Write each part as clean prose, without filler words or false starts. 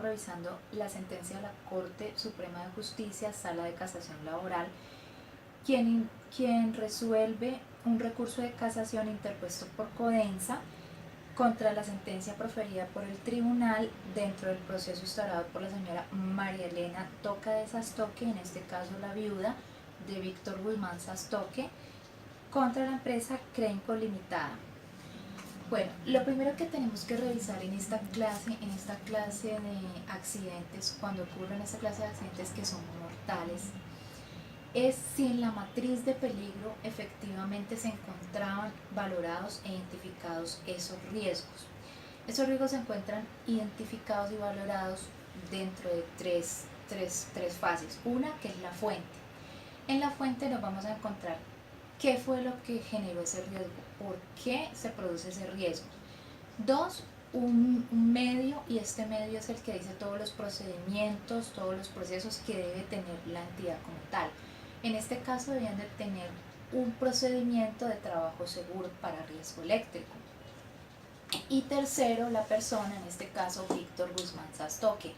estamos revisando la sentencia de la Corte Suprema de Justicia, Sala de Casación Laboral, quien resuelve un recurso de casación interpuesto por Codensa contra la sentencia proferida por el tribunal dentro del proceso instaurado por la señora María Elena Toca de Sastoque, en este caso la viuda de Víctor Guzmán Sastoque, contra la empresa Crenco Limitada. Bueno, lo primero que tenemos que revisar en esta clase de accidentes, cuando ocurren esta clase de accidentes que son mortales, es si en la matriz de peligro efectivamente se encontraban valorados e identificados esos riesgos. Esos riesgos se encuentran identificados y valorados dentro de tres fases. Una, que es la fuente. En la fuente nos vamos a encontrar qué fue lo que generó ese riesgo, por qué se produce ese riesgo. Dos, un medio, y este medio es el que dice todos los procedimientos, todos los procesos que debe tener la entidad como tal. En este caso debían de tener un procedimiento de trabajo seguro para riesgo eléctrico. Y tercero, la persona, en este caso Víctor Guzmán Sastoque,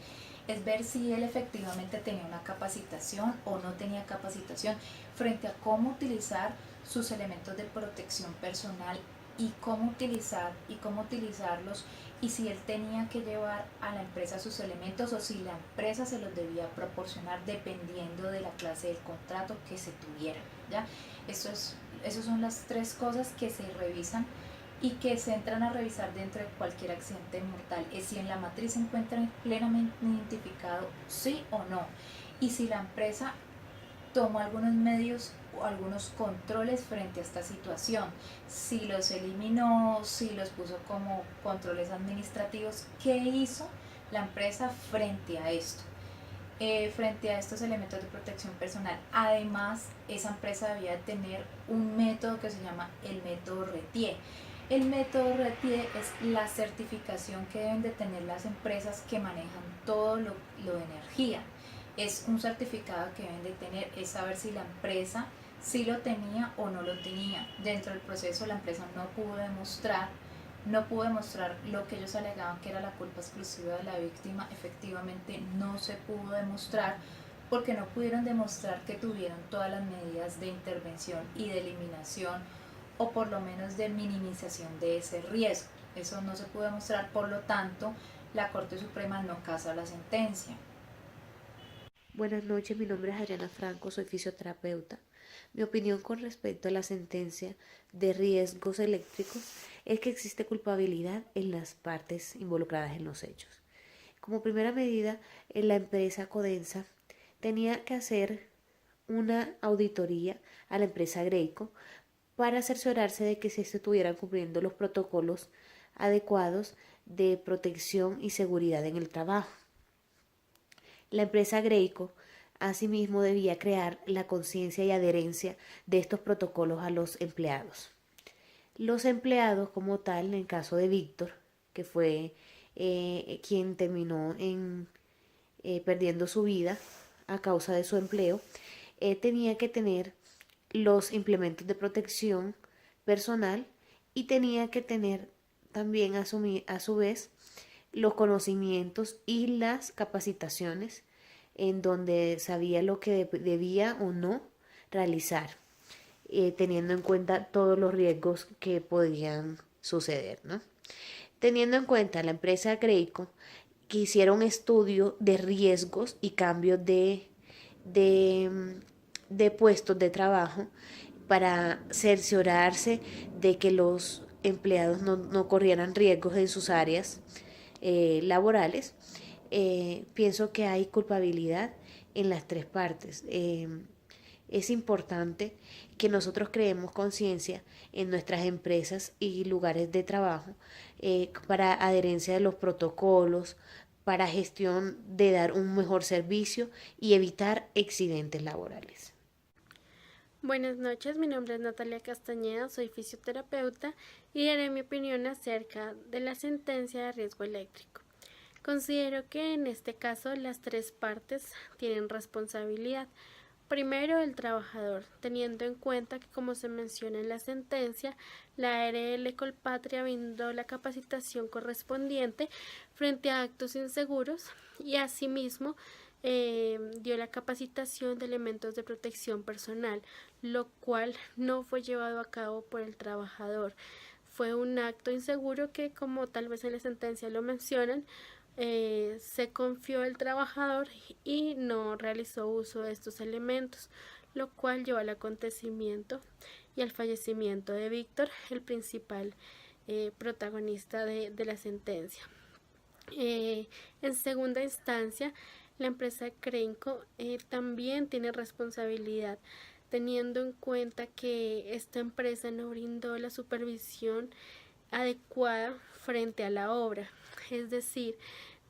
es ver si él efectivamente tenía una capacitación o no tenía capacitación frente a cómo utilizar sus elementos de protección personal y cómo utilizarlos, y si él tenía que llevar a la empresa sus elementos o si la empresa se los debía proporcionar dependiendo de la clase del contrato que se tuviera, ¿ya? Esas son las tres cosas que se revisan y que se entran a revisar dentro de cualquier accidente mortal. Es si en la matriz se encuentra plenamente identificado sí o no, y si la empresa tomó algunos medios o algunos controles frente a esta situación, si los eliminó, si los puso como controles administrativos, ¿qué hizo la empresa frente a esto? Frente a estos elementos de protección personal. Además, esa empresa debía tener un método que se llama el método RETIE. El método RETIE es la certificación que deben de tener las empresas que manejan todo lo de energía. Es un certificado que deben de tener, es saber si la empresa sí lo tenía o no lo tenía. Dentro del proceso la empresa no pudo demostrar lo que ellos alegaban que era la culpa exclusiva de la víctima. Efectivamente no se pudo demostrar porque no pudieron demostrar que tuvieron todas las medidas de intervención y de eliminación, o por lo menos de minimización de ese riesgo. Eso no se pudo demostrar, por lo tanto la Corte Suprema no casa la sentencia. Buenas noches, mi nombre es Adriana Franco, soy fisioterapeuta. Mi opinión con respecto a la sentencia de riesgos eléctricos es que existe culpabilidad en las partes involucradas en los hechos. Como primera medida, la empresa Codensa tenía que hacer una auditoría a la empresa Greico para cerciorarse de que se estuvieran cumpliendo los protocolos adecuados de protección y seguridad en el trabajo. La empresa Greico asimismo debía crear la conciencia y adherencia de estos protocolos a los empleados. Los empleados como tal, en el caso de Víctor, que fue quien terminó perdiendo su vida a causa de su empleo, tenía que tener los implementos de protección personal y tenía que tener también a su vez los conocimientos y las capacitaciones en donde sabía lo que debía o no realizar, teniendo en cuenta todos los riesgos que podían suceder, ¿no? Teniendo en cuenta la empresa Greico, que hiciera un estudio de riesgos y cambios de, de puestos de trabajo para cerciorarse de que los empleados no corrieran riesgos en sus áreas laborales. Pienso que hay culpabilidad en las tres partes. Es importante que nosotros creemos conciencia en nuestras empresas y lugares de trabajo para adherencia de los protocolos, para gestión de dar un mejor servicio y evitar accidentes laborales. Buenas noches, mi nombre es Natalia Castañeda, soy fisioterapeuta y daré mi opinión acerca de la sentencia de riesgo eléctrico. Considero que en este caso las tres partes tienen responsabilidad, Primero, el trabajador, teniendo en cuenta que, como se menciona en la sentencia, la ARL Colpatria brindó la capacitación correspondiente frente a actos inseguros y asimismo dio la capacitación de elementos de protección personal, lo cual no fue llevado a cabo por el trabajador. Fue un acto inseguro que, como tal vez en la sentencia lo mencionan, se confió el trabajador y no realizó uso de estos elementos, lo cual llevó al acontecimiento y al fallecimiento de Víctor, el principal protagonista de la sentencia. En segunda instancia, la empresa Crenco también tiene responsabilidad, teniendo en cuenta que esta empresa no brindó la supervisión adecuada frente a la obra, es decir,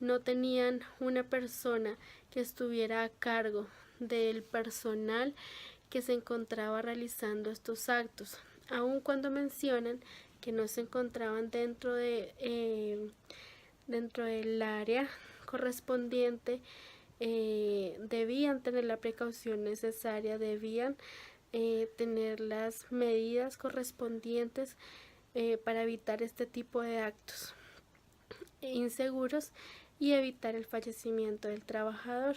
no tenían una persona que estuviera a cargo del personal que se encontraba realizando estos actos, aun cuando mencionan que no se encontraban dentro del área correspondiente. Debían tener la precaución necesaria, debían tener las medidas correspondientes para evitar este tipo de actos inseguros y evitar el fallecimiento del trabajador.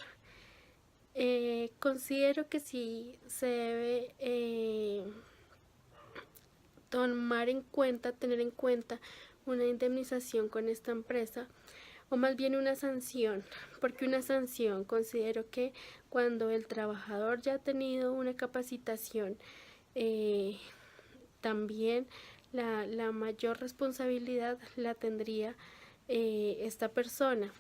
Considero que sí se debe tener en cuenta una indemnización con esta empresa, o más bien una sanción, porque una sanción considero que cuando el trabajador ya ha tenido una capacitación, también la mayor responsabilidad la tendría esta persona.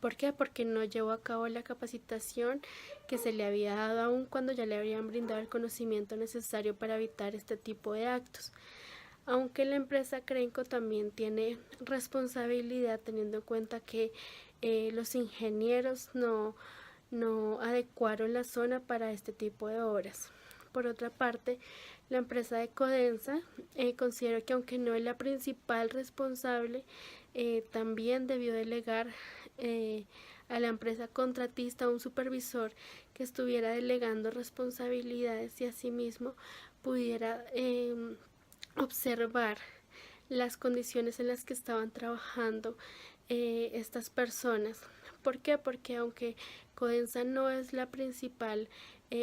¿Por qué? Porque no llevó a cabo la capacitación que se le había dado aún cuando ya le habían brindado el conocimiento necesario para evitar este tipo de actos. Aunque la empresa Crenco también tiene responsabilidad, teniendo en cuenta que los ingenieros no adecuaron la zona para este tipo de obras. Por otra parte, la empresa de Codensa considero que, aunque no es la principal responsable, también debió delegar a la empresa contratista un supervisor que estuviera delegando responsabilidades y asimismo pudiera observar las condiciones en las que estaban trabajando estas personas. ¿Por qué? Porque aunque Codensa no es la principal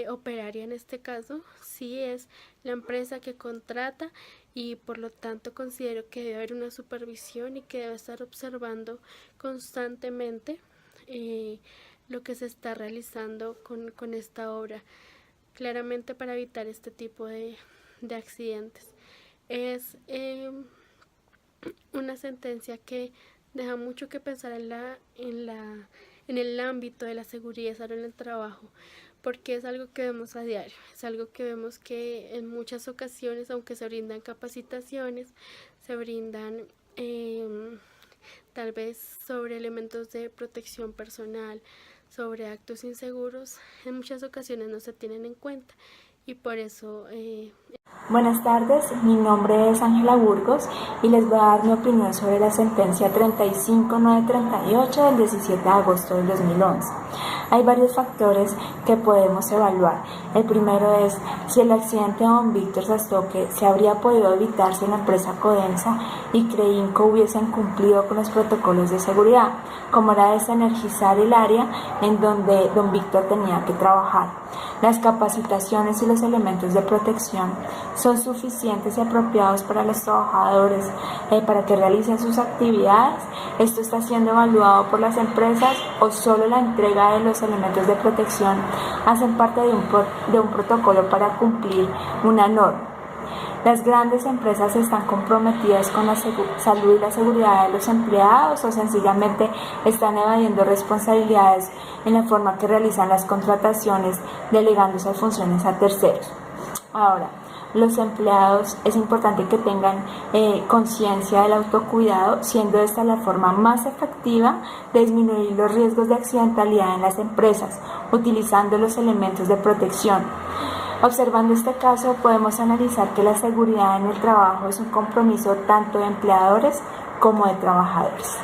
operaria en este caso, sí es la empresa que contrata y por lo tanto considero que debe haber una supervisión y que debe estar observando constantemente lo que se está realizando con esta obra, claramente para evitar este tipo de accidentes. Es una sentencia que deja mucho que pensar en el ámbito de la seguridad y salud en el trabajo, porque es algo que vemos a diario, es algo que vemos que en muchas ocasiones, aunque se brindan capacitaciones, se brindan tal vez sobre elementos de protección personal, sobre actos inseguros, en muchas ocasiones no se tienen en cuenta y por eso... Buenas tardes, mi nombre es Ángela Burgos y les voy a dar mi opinión sobre la sentencia 35938 del 17 de agosto del 2011. Hay varios factores que podemos evaluar. El primero es si el accidente de don Víctor Sastoque se habría podido evitar si la empresa Codensa y Creinco hubiesen cumplido con los protocolos de seguridad, como era desenergizar el área en donde don Víctor tenía que trabajar. Las capacitaciones y los elementos de protección son suficientes y apropiados para los trabajadores para que realicen sus actividades. Esto está siendo evaluado por las empresas o solo la entrega de los elementos de protección hacen parte de un protocolo para cumplir una norma. Las grandes empresas están comprometidas con la salud y la seguridad de los empleados o sencillamente están evadiendo responsabilidades en la forma que realizan las contrataciones, delegando esas funciones a terceros. Ahora, los empleados es importante que tengan conciencia del autocuidado, siendo esta la forma más efectiva de disminuir los riesgos de accidentalidad en las empresas, utilizando los elementos de protección. Observando este caso, podemos analizar que la seguridad en el trabajo es un compromiso tanto de empleadores como de trabajadores.